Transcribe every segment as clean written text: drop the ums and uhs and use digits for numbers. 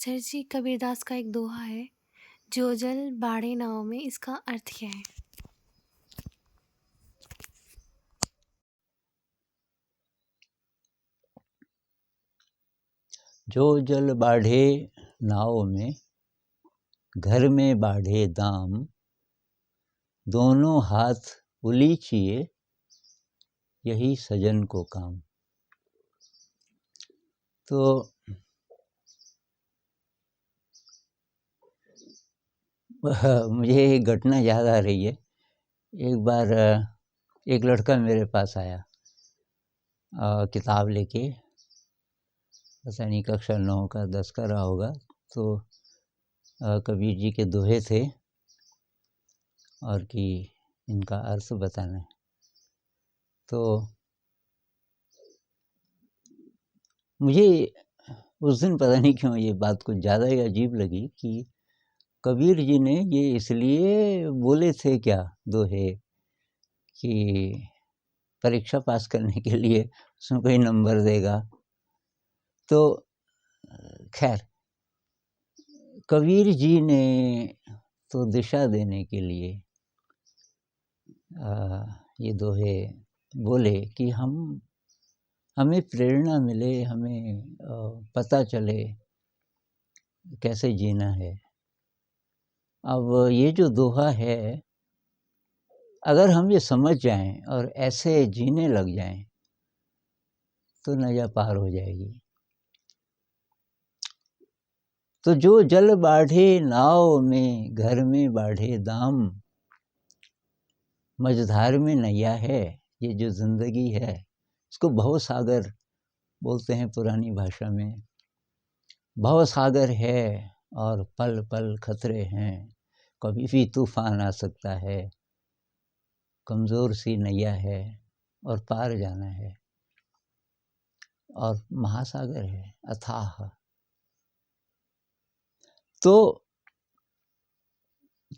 Sir जी, कबीरदास का एक दोहा है, जो जल बाढ़े नाव में, इसका अर्थ क्या है? जो जल बाढ़े नाव में, घर में बाढ़े दाम, दोनों हाथ उलीचिए, यही सजन को काम। तो मुझे एक घटना याद आ रही है। एक बार एक लड़का मेरे पास आया किताब लेके, पता नहीं कक्षा 9 का 10 का रहा होगा। तो कबीर जी के दोहे थे और कि इनका अर्थ बताना है। तो मुझे उस दिन पता नहीं क्यों ये बात कुछ ज़्यादा ही अजीब लगी कि कबीर जी ने ये इसलिए बोले थे क्या दोहे कि परीक्षा पास करने के लिए उसमें कोई नंबर देगा। तो खैर, कबीर जी ने तो दिशा देने के लिए ये दोहे बोले कि हमें प्रेरणा मिले, हमें पता चले कैसे जीना है। अब ये जो दोहा है, अगर हम ये समझ जाएं और ऐसे जीने लग जाएं तो नज़ा पार हो जाएगी। तो जो जल बाढ़े नाव में, घर में बाढ़े दाम, मझधार में नैया है। ये जो ज़िंदगी है, इसको भवसागर बोलते हैं पुरानी भाषा में। भवसागर है और पल पल खतरे हैं, कभी भी तूफान आ सकता है। कमज़ोर सी नैया है और पार जाना है, और महासागर है अथाह। तो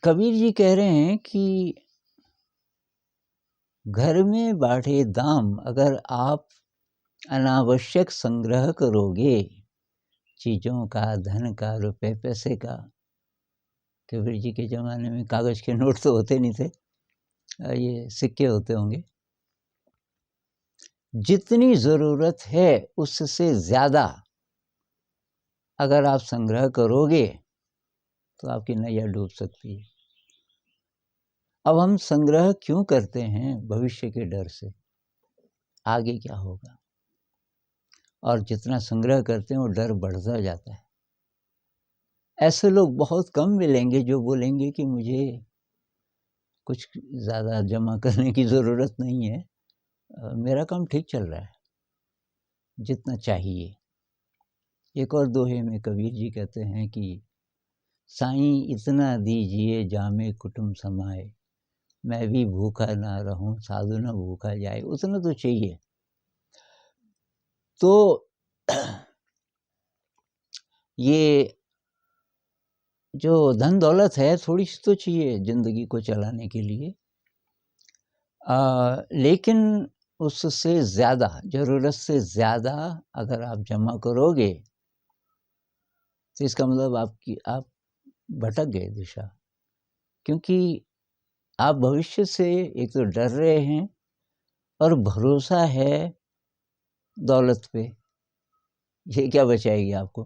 कबीर जी कह रहे हैं कि घर में बाढ़े दाम, अगर आप अनावश्यक संग्रह करोगे चीज़ों का, धन का, रुपए पैसे का। कबीर जी के ज़माने में कागज़ के नोट तो होते नहीं थे, ये सिक्के होते होंगे। जितनी ज़रूरत है उससे ज़्यादा अगर आप संग्रह करोगे तो आपकी नैया डूब सकती है। अब हम संग्रह क्यों करते हैं? भविष्य के डर से, आगे क्या होगा। और जितना संग्रह करते हैं वो डर बढ़ता जाता है। ऐसे लोग बहुत कम मिलेंगे जो बोलेंगे कि मुझे कुछ ज़्यादा जमा करने की ज़रूरत नहीं है, मेरा काम ठीक चल रहा है, जितना चाहिए। एक और दोहे में कबीर जी कहते हैं कि साईं इतना दीजिए जामे कुटुम समाए, मैं भी भूखा ना रहूं साधु न भूखा जाए। उतना तो चाहिए। तो ये जो धन दौलत है, थोड़ी सी तो चाहिए ज़िंदगी को चलाने के लिए, लेकिन उससे ज़्यादा, ज़रूरत से ज़्यादा अगर आप जमा करोगे तो इसका मतलब आप भटक गए दिशा। क्योंकि आप भविष्य से एक तो डर रहे हैं और भरोसा है दौलत पे, ये क्या बचाएगी आपको।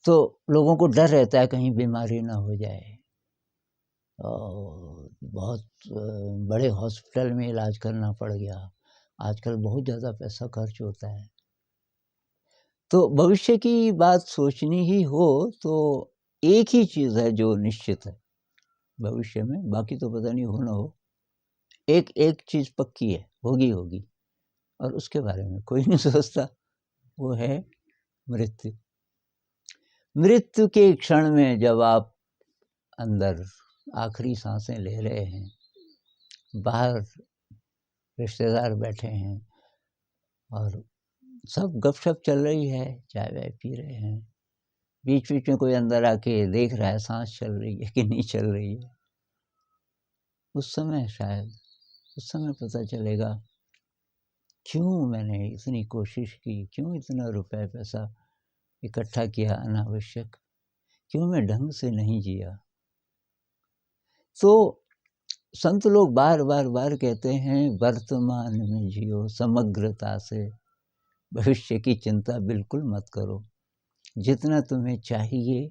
तो लोगों को डर रहता है कहीं बीमारी ना हो जाए, और बहुत बड़े हॉस्पिटल में इलाज करना पड़ गया। आजकल बहुत ज़्यादा पैसा खर्च होता है। तो भविष्य की बात सोचनी ही हो तो एक ही चीज़ है जो निश्चित है भविष्य में, बाकी तो पता नहीं हो ना हो। एक चीज़ पक्की है, होगी, और उसके बारे में कोई नहीं सोचता, वो है मृत्यु। मृत्यु के क्षण में जब आप अंदर आखिरी सांसें ले रहे हैं, बाहर रिश्तेदार बैठे हैं और सब गपशप चल रही है, चाय वाय पी रहे हैं, बीच बीच में कोई अंदर आके देख रहा है सांस चल रही है कि नहीं चल रही है। उस समय शायद, उस समय पता चलेगा क्यों मैंने इतनी कोशिश की, क्यों इतना रुपए पैसा इकट्ठा किया अनावश्यक, क्यों मैं ढंग से नहीं जिया। तो संत लोग बार बार बार कहते हैं वर्तमान में जियो समग्रता से, भविष्य की चिंता बिल्कुल मत करो, जितना तुम्हें चाहिए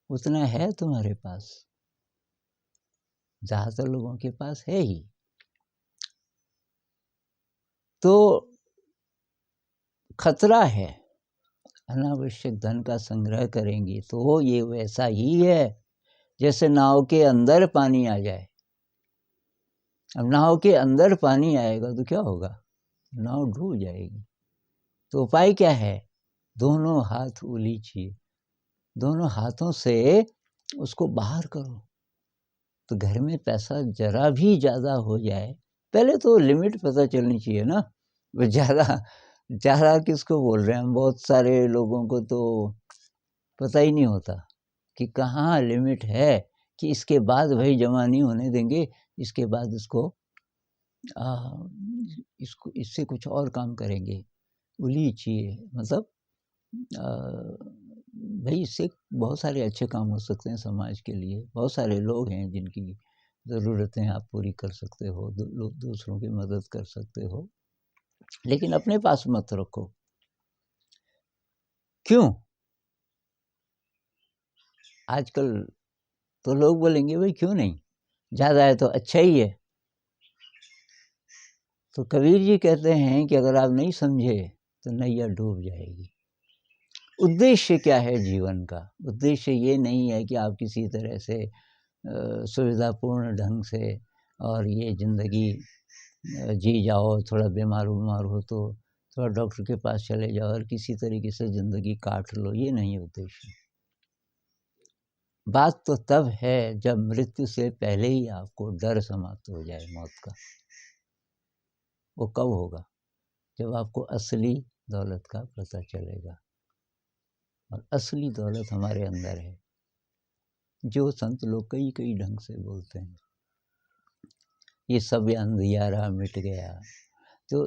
उतना है तुम्हारे पास, ज़्यादातर लोगों के पास है ही। तो खतरा है, अनावश्यक धन का संग्रह करेंगी तो ये वैसा ही है जैसे नाव के अंदर पानी आ जाए। अब नाव के अंदर पानी आएगा तो क्या होगा, नाव डूब जाएगी। तो उपाय क्या है, दोनों हाथ उलीचिए, दोनों हाथों से उसको बाहर करो। तो घर में पैसा जरा भी ज़्यादा हो जाए, पहले तो लिमिट पता चलनी चाहिए ना, वो ज़्यादा ज़्यादा किसको बोल रहे हैं हम। बहुत सारे लोगों को तो पता ही नहीं होता कि कहाँ लिमिट है, कि इसके बाद भाई जमा नहीं होने देंगे, इसके बाद इसको इससे कुछ और काम करेंगे। उलीचिए मतलब भाई इससे बहुत सारे अच्छे काम हो सकते हैं समाज के लिए। बहुत सारे लोग हैं जिनकी ज़रूरतें आप पूरी कर सकते हो, दूसरों की मदद कर सकते हो, लेकिन अपने पास मत रखो। क्यों? आजकल तो लोग बोलेंगे भाई क्यों नहीं, ज़्यादा है तो अच्छा ही है। तो कबीर जी कहते हैं कि अगर आप नहीं समझे तो नैया डूब जाएगी। उद्देश्य क्या है जीवन का? उद्देश्य ये नहीं है कि आप किसी तरह से सुविधापूर्ण ढंग से और ये ज़िंदगी जी जाओ, थोड़ा बीमार हो तो थोड़ा डॉक्टर के पास चले जाओ और किसी तरीके से ज़िंदगी काट लो, ये नहीं है उद्देश्य। बात तो तब है जब मृत्यु से पहले ही आपको डर समाप्त हो जाए मौत का। वो कब होगा? जब आपको असली दौलत का पता चलेगा। और असली दौलत हमारे अंदर है, जो संत लोग कई कई ढंग से बोलते हैं। ये सब अंधियारा मिट गया, तो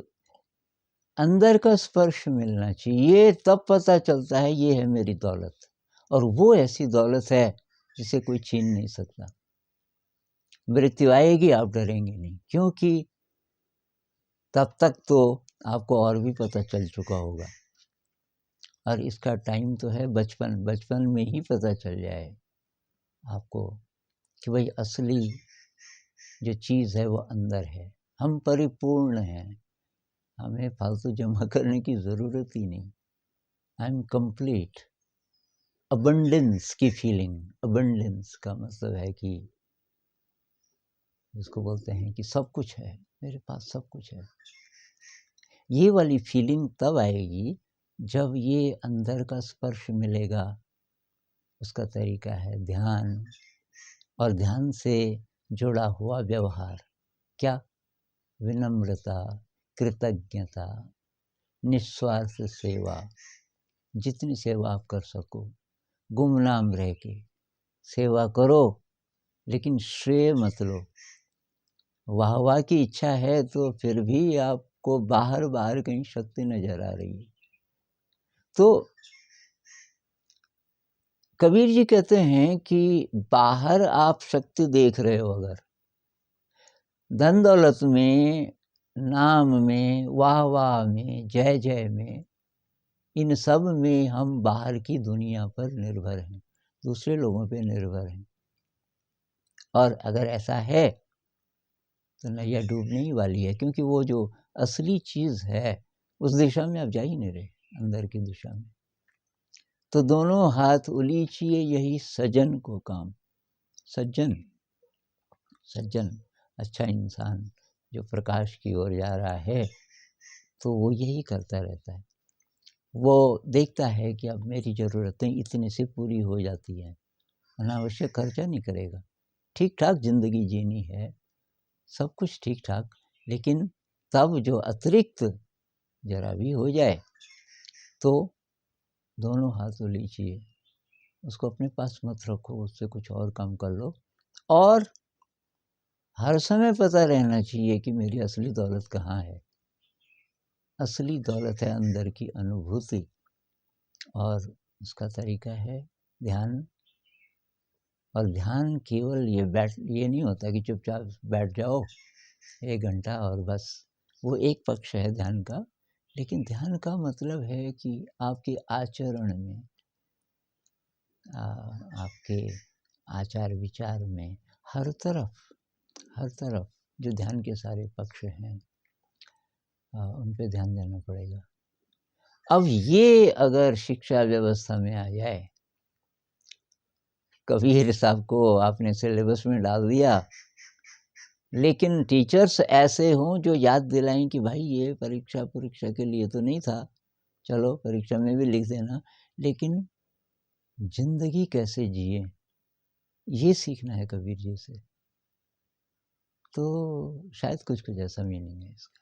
अंदर का स्पर्श मिलना चाहिए, तब पता चलता है ये है मेरी दौलत। और वो ऐसी दौलत है जिसे कोई छीन नहीं सकता। मृत्यु आएगी आप डरेंगे नहीं, क्योंकि तब तक तो आपको और भी पता चल चुका होगा। और इसका टाइम तो है बचपन में ही पता चल जाए आपको कि भाई असली जो चीज़ है वो अंदर है। हम परिपूर्ण हैं, हमें फालतू जमा करने की ज़रूरत ही नहीं। I am complete. अबंडेंस की फीलिंग, अबंडेंस का मतलब है कि जिसको बोलते हैं कि सब कुछ है, मेरे पास सब कुछ है। ये वाली फीलिंग तब आएगी जब ये अंदर का स्पर्श मिलेगा। उसका तरीका है ध्यान, और ध्यान से जुड़ा हुआ व्यवहार। क्या? विनम्रता, कृतज्ञता, निस्वार्थ सेवा। जितनी सेवा आप कर सको, गुमनाम रह के सेवा करो, लेकिन श्रेय मत लो। वाह की इच्छा है तो फिर भी आपको बाहर कहीं शक्ति नजर आ रही है। तो कबीर जी कहते हैं कि बाहर आप शक्ति देख रहे हो, अगर धन दौलत में, नाम में, वाह में, जय जय में, इन सब में हम बाहर की दुनिया पर निर्भर हैं, दूसरे लोगों पे निर्भर हैं। और अगर ऐसा है तो नैया डूबने ही वाली है, क्योंकि वो जो असली चीज़ है उस दिशा में आप जा ही नहीं रहे, अंदर की दिशा में। तो दोनों हाथ उलीचिए यही सजन को काम। सज्जन, सज्जन अच्छा इंसान जो प्रकाश की ओर जा रहा है, तो वो यही करता रहता है। वो देखता है कि अब मेरी ज़रूरतें इतने से पूरी हो जाती हैं, अनावश्यक खर्चा नहीं करेगा। ठीक ठाक ज़िंदगी जीनी है, सब कुछ ठीक ठाक, लेकिन तब जो अतिरिक्त जरा भी हो जाए तो दोनों हाथ उलीचिए, उसको अपने पास मत रखो, उससे कुछ और काम कर लो। और हर समय पता रहना चाहिए कि मेरी असली दौलत कहाँ है। असली दौलत है अंदर की अनुभूति, और उसका तरीका है ध्यान। और ध्यान केवल ये नहीं होता कि चुपचाप बैठ जाओ 1 घंटा और बस, वो एक पक्ष है ध्यान का। लेकिन ध्यान का मतलब है कि आपके आचरण में, आपके आचार विचार में, हर तरफ जो ध्यान के सारे पक्ष हैं, उन पे ध्यान देना पड़ेगा। अब ये अगर शिक्षा व्यवस्था में आ जाए, कबीर साहब को आपने सिलेबस में डाल दिया, लेकिन टीचर्स ऐसे हों जो याद दिलाएं कि भाई ये परीक्षा के लिए तो नहीं था, चलो परीक्षा में भी लिख देना, लेकिन ज़िंदगी कैसे जिए ये सीखना है कबीर जी से। तो शायद कुछ ऐसा मीनिंग है इसका।